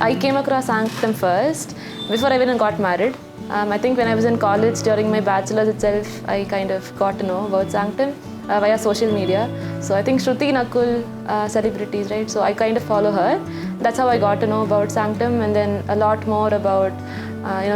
I came across Sanctum first before I even got married. I think when I was in college during my bachelor's itself, I kind of got to know about Sanctum via social media. So I think Shruti, Nakul, celebrities, right? So I kind of follow her. That's how I got to know about Sanctum, and then a lot more about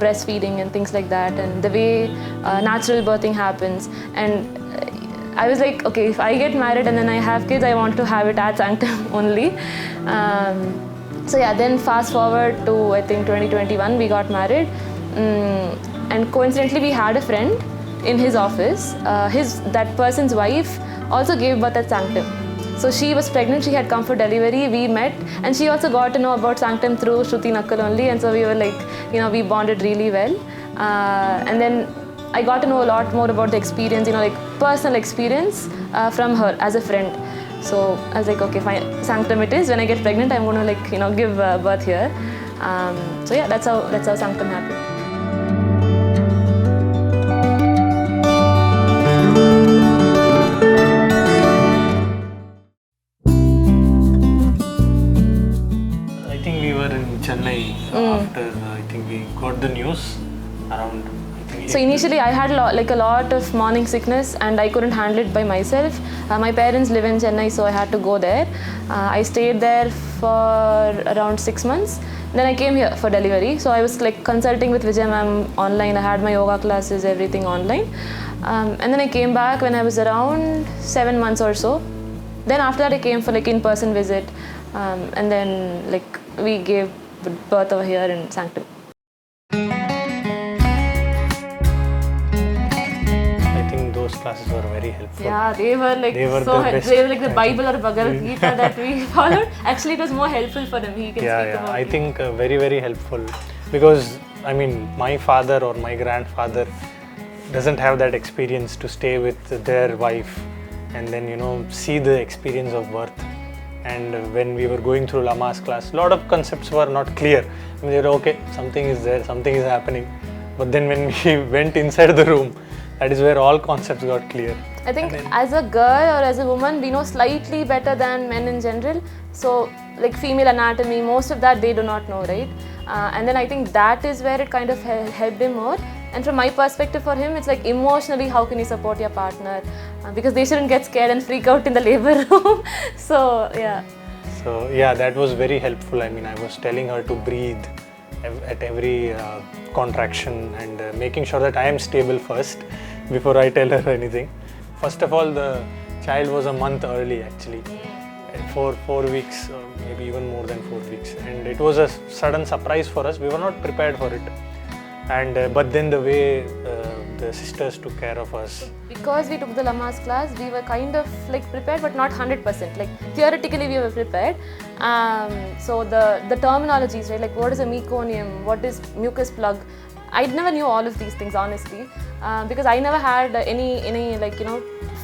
breastfeeding and things like that, and the way natural birthing happens. And I was like, okay, if I get married and then I have kids, I want to have it at Sanctum only. So yeah, then fast forward to I think 2021, we got married, and coincidentally we had a friend in his office. That person's wife also gave birth at Sanctum. So she was pregnant, she had come for delivery, we met, and she also got to know about Sanctum through Shruti Nakul only, and so we were like, we bonded really well. And then I got to know a lot more about the experience, like personal experience from her as a friend. So I was like, okay, fine, Sanctum it is. When I get pregnant, I'm going to give birth here. So yeah, that's how Sanctum happened. I think we were in Chennai after I think we got the news around. So initially I had a lot of morning sickness and I couldn't handle it by myself. My parents live in Chennai, so I had to go there. I stayed there for around 6 months. Then I came here for delivery. So I was consulting with Vijay ma'am online. I had my yoga classes, everything online. And then I came back when I was around 7 months or so. Then after that I came for in-person visit. And then we gave birth over here in Sanctum. Those classes were very helpful. Yeah, they were so helpful. They were like the Bible or Bhagavad Gita that we followed. Actually, it was more helpful for them. He can speak about I think very, very helpful, because my father or my grandfather doesn't have that experience to stay with their wife and then see the experience of birth. And when we were going through Lama's class, a lot of concepts were not clear. They were okay, something is there, something is happening. But then when we went inside the room, that is where all concepts got clear. I think as a girl or as a woman, we know slightly better than men in general. So female anatomy, most of that they do not know, right? And then I think that is where it kind of helped him more. And from my perspective for him, it's emotionally, how can you support your partner? Because they shouldn't get scared and freak out in the labor room. So yeah, that was very helpful. I was telling her to breathe at every contraction and making sure that I am stable first before I tell her anything. First of all, the child was a month early actually, 4 weeks, or maybe even more than 4 weeks, and it was a sudden surprise for us. We were not prepared for it, and but then the way the sisters took care of us. Because we took the Lama's class, we were kind of prepared, but not 100%. Theoretically, we were prepared. So the terminologies, right? What is a meconium? What is mucus plug? I never knew all of these things, honestly, because I never had any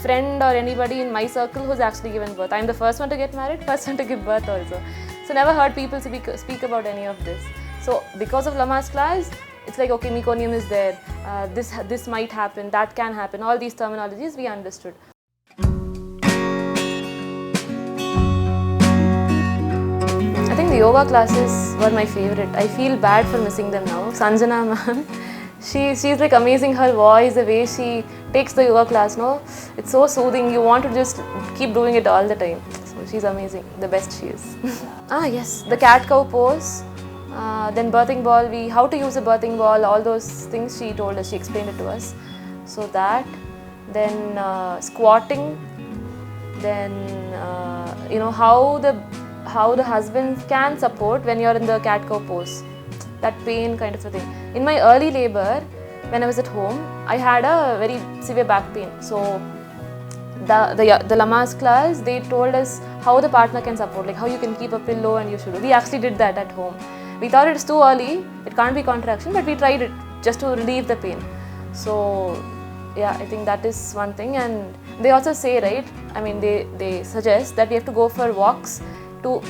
friend or anybody in my circle who's actually given birth. I'm the first one to get married, first one to give birth also. So never heard people speak about any of this. So because of Lama's class, it's okay, meconium is there, this might happen, that can happen, all these terminologies we understood. I think the yoga classes were my favorite. I feel bad for missing them now. Sanjana ma'am, she's amazing, her voice, the way she takes the yoga class, it's so soothing, you want to just keep doing it all the time. So she's amazing, the best she is. Yes, the cat-cow pose. Then birthing ball, how to use a birthing ball, all those things she told us, she explained it to us. So that, then squatting, then how the husband can support when you're in the cat-cow pose, that pain kind of a thing. In my early labor, when I was at home, I had a very severe back pain. So the Lama's class, they told us how the partner can support, how you can keep a pillow and you should. We actually did that at home. We thought it's too early, it can't be contraction, but we tried it just to relieve the pain. So yeah, I think that is one thing. And they also say, right, they suggest that we have to go for walks to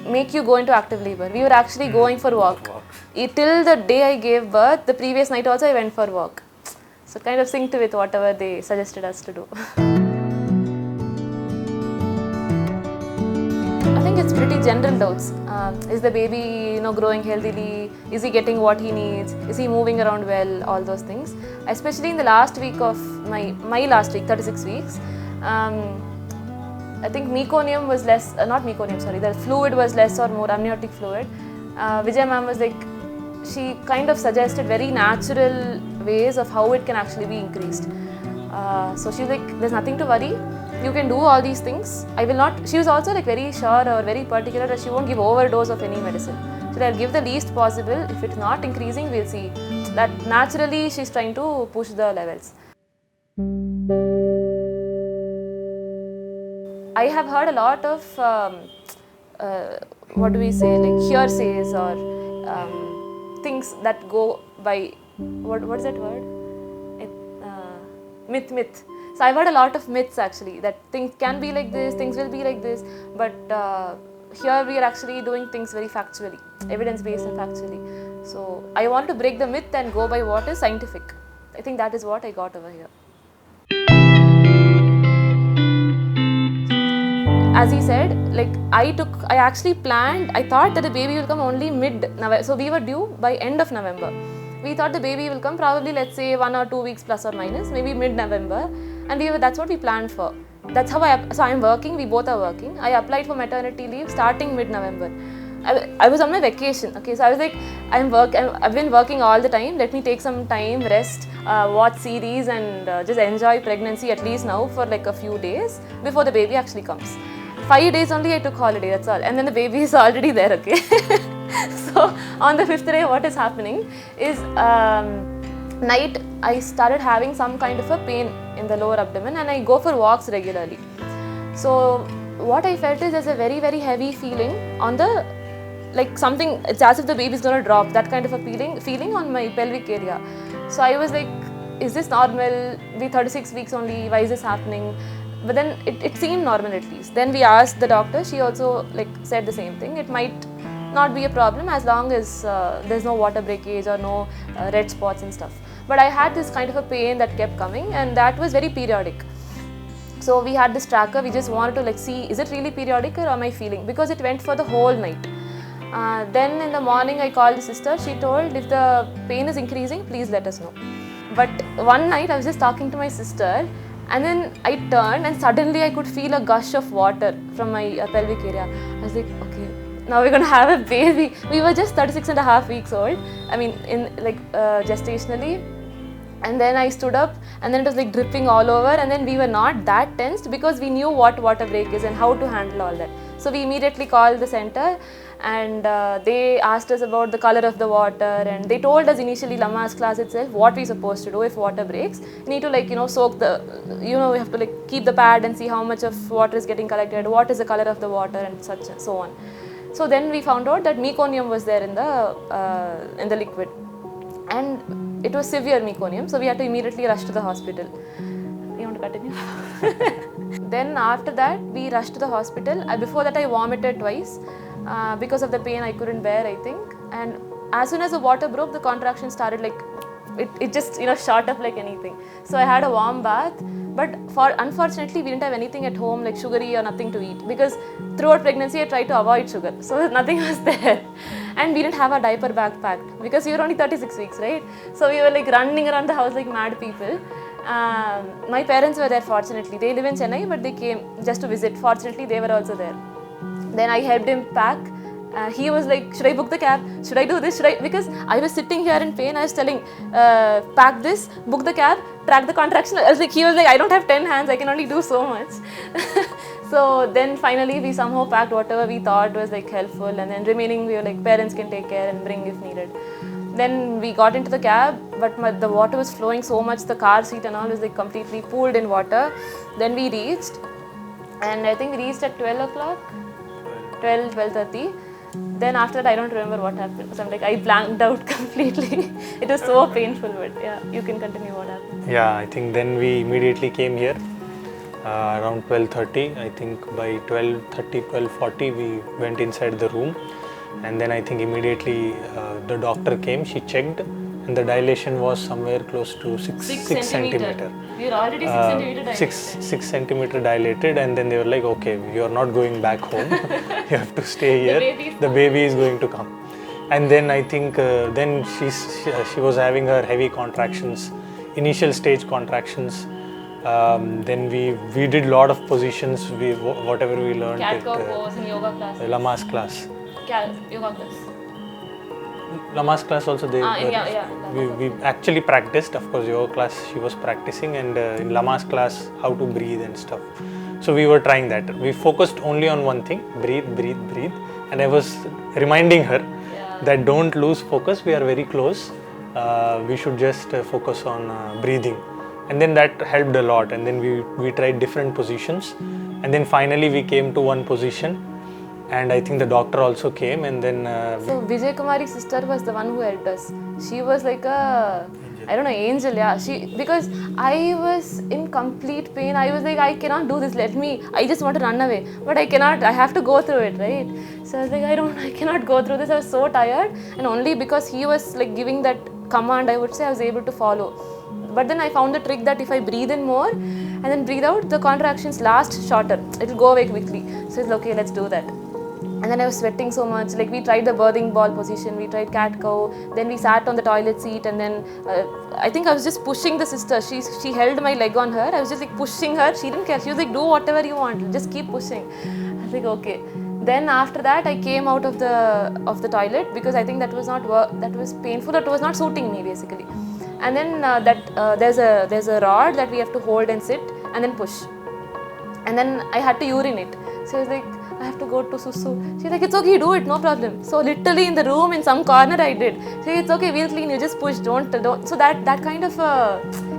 make you go into active labor. We were actually going for walk. Till the day I gave birth, the previous night also I went for walk. So kind of synced with whatever they suggested us to do. I think it's pretty general doubts. Is the baby, growing healthily? Is he getting what he needs? Is he moving around well? All those things. Especially in the last week of my last week, 36 weeks. I think meconium was less, not meconium, sorry, the fluid was less or more amniotic fluid. Vijay ma'am was like, she kind of suggested very natural ways of how it can actually be increased. So she was like, there's nothing to worry, you can do all these things. I will not, she was also like very sure or very particular that she won't give overdose of any medicine. So I'll give the least possible. If it's not increasing, we'll see. That naturally she's trying to push the levels. I have heard a lot of, what do we say, like hearsays or things that go by, what's that word? Myth. So I've heard a lot of myths actually, that things can be like this, things will be like this, but here we are actually doing things very factually, evidence-based and factually. So I want to break the myth and go by what is scientific. I think that is what I got over here. As he said, like I actually planned, I thought that the baby will come only mid-November. So we were due by end of November. We thought the baby will come probably, let's say 1 or 2 weeks plus or minus, maybe mid-November. And that's what we planned for. That's how so I'm working, we both are working. I applied for maternity leave starting mid-November. I was on my vacation, okay, so I was like, I've been working all the time, let me take some time, rest, watch series and just enjoy pregnancy at least now for like a few days before the baby actually comes. 5 days only I took holiday, that's all, and then the baby is already there, okay. So on the 5th day what is happening is, night I started having some kind of a pain in the lower abdomen and I go for walks regularly. So what I felt is there's a very, very heavy feeling on the, like something, it's as if the baby is going to drop, that kind of a feeling on my pelvic area. So I was like, is this normal? We 36 weeks only, why is this happening? But then it seemed normal at least. Then we asked the doctor, she also like said the same thing. It might not be a problem as long as there's no water breakage or no red spots and stuff. But I had this kind of a pain that kept coming and that was very periodic. So we had this tracker, we just wanted to like see, is it really periodic or am I feeling? Because it went for the whole night. Then in the morning I called the sister, she told if the pain is increasing, please let us know. But one night I was just talking to my sister and then I turned and suddenly I could feel a gush of water from my pelvic area. I was like, okay, now we're going to have a baby. We were just 36.5 weeks old, I mean in like gestationally. And then I stood up and then it was like dripping all over and then we were not that tensed because we knew what water break is and how to handle all that. So we immediately called the center and they asked us about the color of the water and they told us initially, Lama's class itself, what we're supposed to do if water breaks. You need to like, soak the, we have to like keep the pad and see how much of water is getting collected, what is the color of the water and such and so on. So then we found out that meconium was there in the liquid and it was severe meconium, so we had to immediately rush to the hospital. You want to continue? Then after that we rushed to the hospital. Before that I vomited twice because of the pain I couldn't bear, I think. And as soon as the water broke, the contraction started like, it just shot up like anything. So I had a warm bath, but unfortunately we didn't have anything at home like sugary or nothing to eat because throughout pregnancy I tried to avoid sugar, so nothing was there. And we didn't have a diaper bag packed because we were only 36 weeks, right? So we were like running around the house like mad people. My parents were there fortunately. They live in Chennai but they came just to visit. Fortunately they were also there. Then I helped him pack. He was like, should I book the cab? Should I do this? Because I was sitting here in pain, I was telling, pack this, book the cab, track the contraction. He was like, I don't have 10 hands, I can only do so much. So then finally we somehow packed whatever we thought was like helpful and then remaining we were like, parents can take care and bring if needed. Then we got into the cab, but the water was flowing so much, the car seat and all was like completely pooled in water. Then we reached, and I think we reached at 12 o'clock, 12:30. Then after that I don't remember what happened. So I'm like, I blanked out completely. It was so painful, but yeah, you can continue what happened. Yeah, I think then we immediately came here around 12:30. I think by 12:30, 12:40 we went inside the room. And then I think immediately the doctor came, she checked and the dilation was somewhere close to 6 centimeter. We were already 6 centimeter dilated. 6 centimeter dilated, and then they were like, okay, you are not going back home. You have to stay here. The baby is going to come. And then I think then she was having her heavy contractions, initial stage contractions. Then we did lot of positions. Whatever we learned. Cat-cow pose in yoga class. Lama's class. Yoga class. Lama's class also we actually practiced. Of course, yoga class she was practicing, and in Lama's class how to breathe and stuff. So we were trying that. We focused only on one thing: breathe, breathe, breathe. And I was reminding her that don't lose focus. We are very close. We should just focus on breathing. And then that helped a lot. And then we tried different positions. And then finally we came to one position. And I think the doctor also came, and then... So Vijay Kumari's sister was the one who helped us. She was like a, I don't know, angel, yeah. Because I was in complete pain. I was like, I cannot do this, I just want to run away. But I cannot, I have to go through it, right? So I was like, I cannot go through this. I was so tired. And only because he was like giving that command, I would say, I was able to follow. But then I found the trick that if I breathe in more and then breathe out, the contractions last shorter. It will go away quickly. So it's like, okay, let's do that. And then I was sweating so much. Like we tried the birthing ball position, we tried cat-cow, then we sat on the toilet seat, and then I think I was just pushing the sister. She held my leg on her. I was just like pushing her. She didn't care. She was like, do whatever you want. Just keep pushing. I was like, okay. Then after that, I came out of the toilet because I think that was not that was painful. It was not suiting me basically. And then there's a rod that we have to hold and sit and then push. And then I had to urinate. So I was like, I have to go to Susu. She's like, it's okay, do it, no problem. So literally in the room, in some corner I did. She's like, it's okay, we'll clean you, just push, don't. So that kind of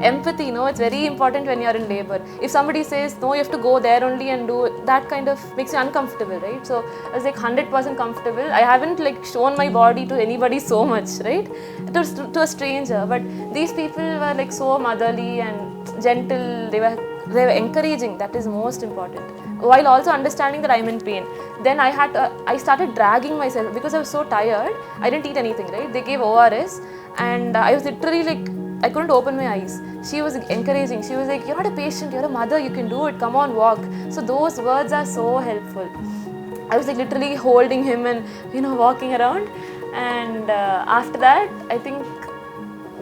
empathy, it's very important when you're in labor. If somebody says, no, you have to go there only and do it, that kind of makes you uncomfortable, right? So I was like 100% comfortable. I haven't like shown my body to anybody so much, right? To a stranger. But these people were like so motherly and gentle. They were encouraging. That is most important. While also understanding that I'm in pain. Then I started dragging myself because I was so tired. I didn't eat anything, right? They gave ORS and I was literally like, I couldn't open my eyes. She was encouraging. She was like, you're not a patient, you're a mother, you can do it, come on, walk. So those words are so helpful. I was like literally holding him and, walking around. And after that, I think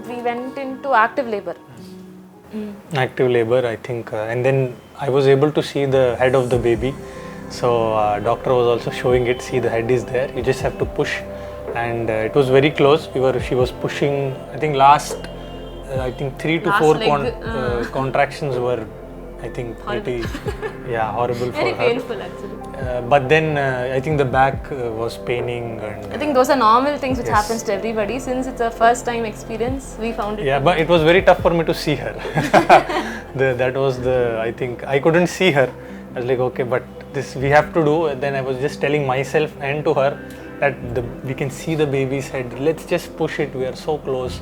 we went into active labor. Active labor, I think, and then I was able to see the head of the baby. So doctor was also showing it. See, the head is there. You just have to push, and it was very close. She was pushing. I think last 3 to 4 contractions were, I think, pretty horrible for her. Very painful actually. But then I think the back was paining, and I think those are normal things which happens to everybody. Since it's a first time experience, we found it. Yeah, but it was very tough for me to see her. That was I think I couldn't see her. I was like, okay, but this we have to do. And then I was just telling myself and to her that we can see the baby's head. Let's just push it. We are so close.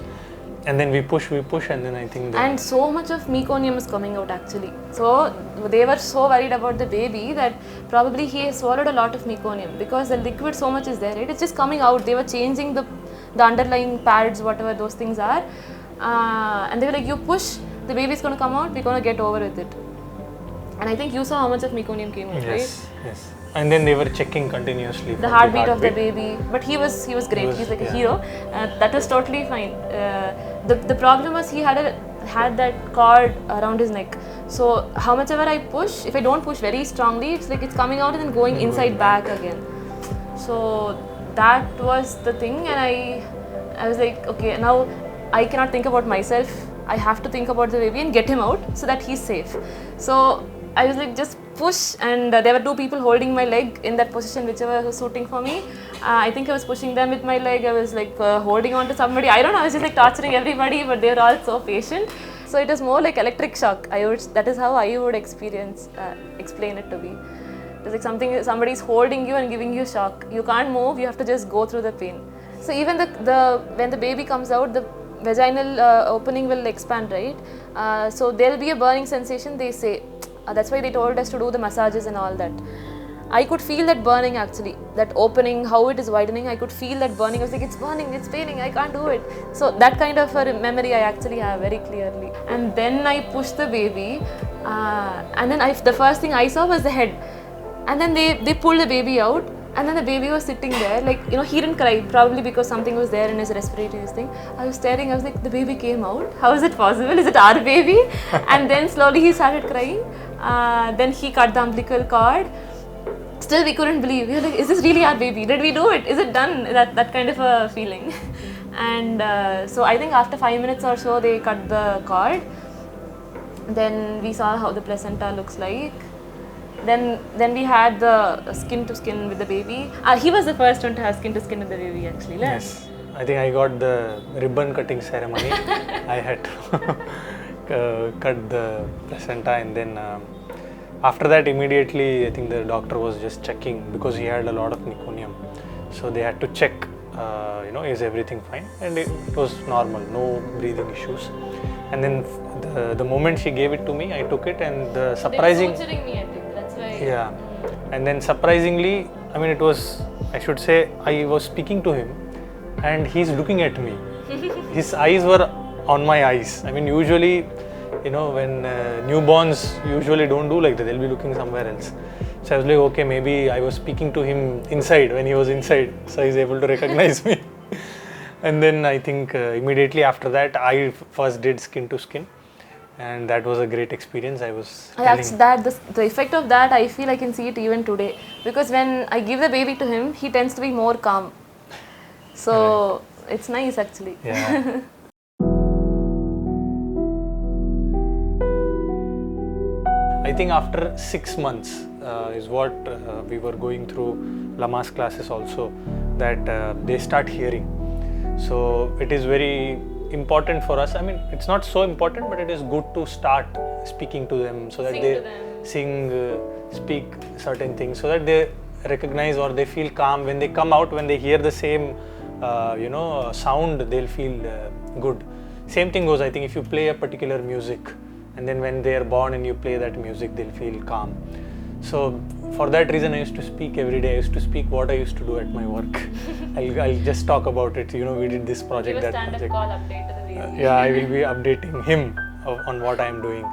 And then we push, and then I think... And so much of meconium is coming out actually. So they were so worried about the baby that probably he swallowed a lot of meconium because the liquid so much is there, right? It's just coming out. They were changing the underlying pads, whatever those things are. And they were like, you push, the baby is going to come out, we're going to get over with it. And I think you saw how much of meconium came out, right? Yes. And then they were checking continuously the heartbeat of the baby, but he was great. He's like a hero. That was totally fine. The problem was he had that cord around his neck. So how much ever I push, if I don't push very strongly, it's like it's coming out and then going inside back again. So that was the thing, and I was like, okay, now I cannot think about myself. I have to think about the baby and get him out so that he's safe. So I was like, just push, and there were 2 people holding my leg in that position, whichever was suiting for me. I think I was pushing them with my leg. I was like holding on to somebody. I don't know. I was just like torturing everybody, but they were all so patient. So it was more like electric shock. That is how I would explain it to be. It's like somebody's holding you and giving you shock. You can't move. You have to just go through the pain. So even when the baby comes out, the vaginal opening will expand, right? So there will be a burning sensation, they say. That's why they told us to do the massages and all that. I could feel that burning actually, that opening, how it is widening. I could feel that burning. I was like, it's burning, it's paining, I can't do it. So that kind of a memory I actually have very clearly. And then I pushed the baby, and then the first thing I saw was the head. And then they pulled the baby out, and then the baby was sitting there, like, you know, he didn't cry, probably because something was there in his respiratory thing. I was staring, I was like, the baby came out, how is it possible, is it our baby? And then slowly he started crying. Then he cut the umbilical cord. Still we couldn't believe, we were like, is this really our baby, did we do it, is it done, that kind of a feeling. And so I think after 5 minutes or so they cut the cord. Then we saw how the placenta looks like. Then we had the skin to skin with the baby. He was the first one to have skin to skin with the baby actually. Yes, I think I got the ribbon cutting ceremony. I had to cut the placenta, and then after that immediately I think the doctor was just checking because he had a lot of meconium. So they had to check, is everything fine? And it was normal, no breathing issues. And then the moment she gave it to me, I took it, and the surprising... They were suturing me, I think, that's why. Yeah. And then surprisingly, I mean, it was, I should say, I was speaking to him and he's looking at me. His eyes were on my eyes. I mean, usually, when newborns usually don't do like that, they'll be looking somewhere else. So I was like, okay, maybe I was speaking to him inside when he was inside, so he's able to recognize me. And then I think immediately after that, I first did skin to skin. And that was a great experience. I was the effect of that, I feel I can see it even today, because when I give the baby to him, he tends to be more calm. So it's nice actually. Yeah. I think after 6 months is what we were going through Lama's classes also, that they start hearing. So it is very important for us. I mean, it's not so important, but it is good to start speaking to them so that they speak certain things, so that they recognize or they feel calm. When they come out, when they hear the same sound, they'll feel good. Same thing goes, I think, if you play a particular music and then when they are born and you play that music, they'll feel calm. So for that reason, I used to speak every day. I used to speak what I used to do at my work. I'll just talk about it. We did this project, that project. Give a stand-up call update to the baby. Yeah, I will be updating him on what I am doing.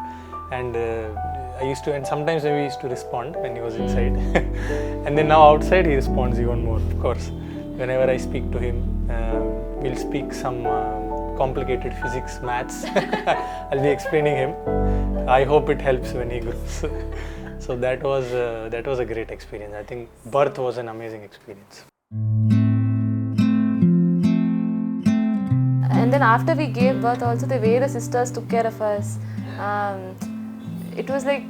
And I used to, and sometimes we used to respond when he was inside. And then now outside, he responds even more, of course. Whenever I speak to him, we'll speak some complicated physics, maths. I'll be explaining him. I hope it helps when he grows. So that was a great experience. I think birth was an amazing experience. And then after we gave birth also, the way the sisters took care of us, it was like,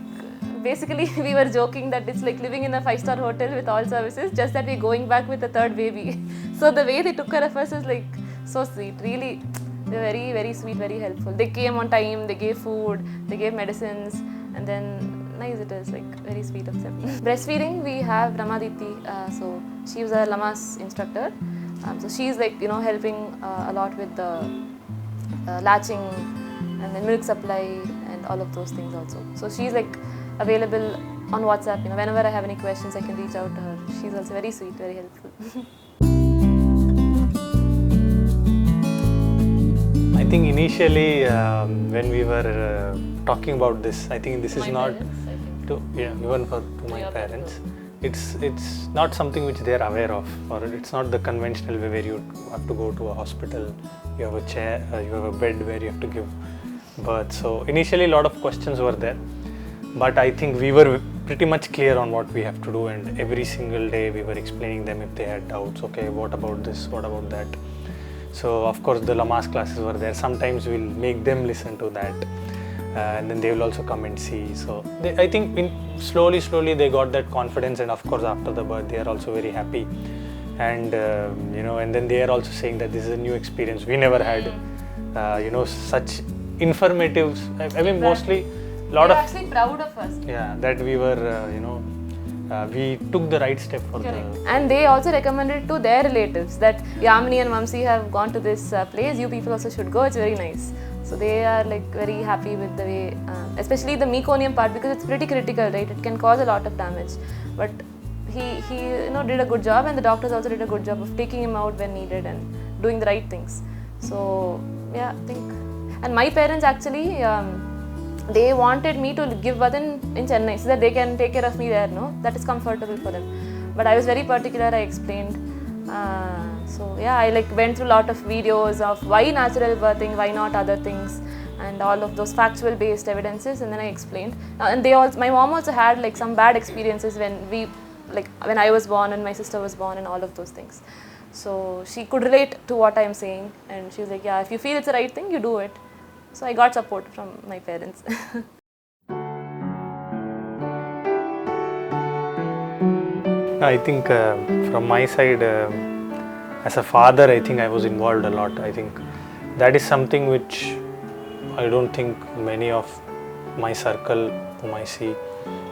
basically we were joking that it's like living in a 5-star hotel with all services, just that we're going back with a third baby. So the way they took care of us is like so sweet, really. They were very, very sweet, very helpful. They came on time, they gave food, they gave medicines, and then nice it is, like very sweet of them. Breastfeeding, we have Ramaditi, so she was a Lama's instructor. So she's like, helping a lot with the latching and then milk supply and all of those things also. So she's like available on WhatsApp, whenever I have any questions, I can reach out to her. She's also very sweet, very helpful. I think initially when we were talking about this, I think this is not even to my parents. It's not something which they are aware of, or it's not the conventional way where you have to go to a hospital, you have a chair, you have a bed where you have to give birth. So initially a lot of questions were there, but I think we were pretty much clear on what we have to do, and every single day we were explaining them if they had doubts. Okay, what about this, what about that? So of course the Lama's classes were there. Sometimes we'll make them listen to that, and then they will also come and see. So I think slowly they got that confidence, and of course after the birth they are also very happy, and and then they are also saying that this is a new experience. We never had such informative. I mean, mostly a lot of. They're actually proud of us. Yeah, that we were we took the right step for And they also recommended to their relatives that Yamini and Vamsi have gone to this place, you people also should go, it's very nice. So they are like very happy with the way, especially the meconium part, because it's pretty critical, right? It can cause a lot of damage. But he did a good job, and the doctors also did a good job of taking him out when needed and doing the right things. So yeah, I think, and my parents actually they wanted me to give birth in Chennai so that they can take care of me there. No, that is comfortable for them. But I was very particular. I explained. So yeah, I like went through a lot of videos of why natural birthing, why not other things, and all of those factual based evidences, and then I explained. And my mom also had like some bad experiences when I was born and my sister was born and all of those things. So she could relate to what I'm saying, and she was like, yeah, if you feel it's the right thing, you do it. So I got support from my parents. I think from my side, as a father, I think I was involved a lot. I think that is something which I don't think many of my circle whom I see.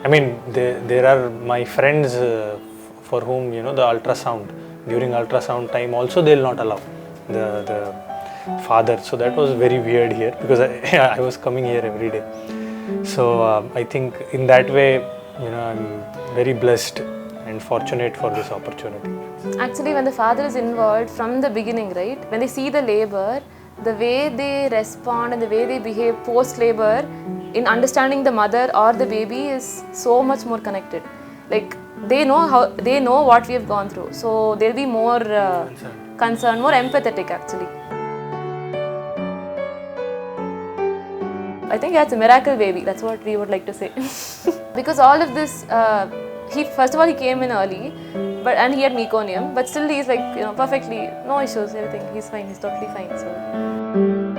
I mean, there are my friends for whom, the ultrasound, during ultrasound time also they'll not allow the father. So that was very weird here, because I was coming here every day. So I think in that way, I'm very blessed and fortunate for this opportunity. Actually, when the father is involved from the beginning, right, when they see the labor, the way they respond and the way they behave post-labor in understanding the mother or the baby is so much more connected. Like they know what we have gone through, so they'll be more concerned, more empathetic actually. I think it's a miracle baby. That's what we would like to say. Because all of this, first of all he came in early, and he had meconium, but still he's like perfectly, no issues, everything. He's fine. He's totally fine. So.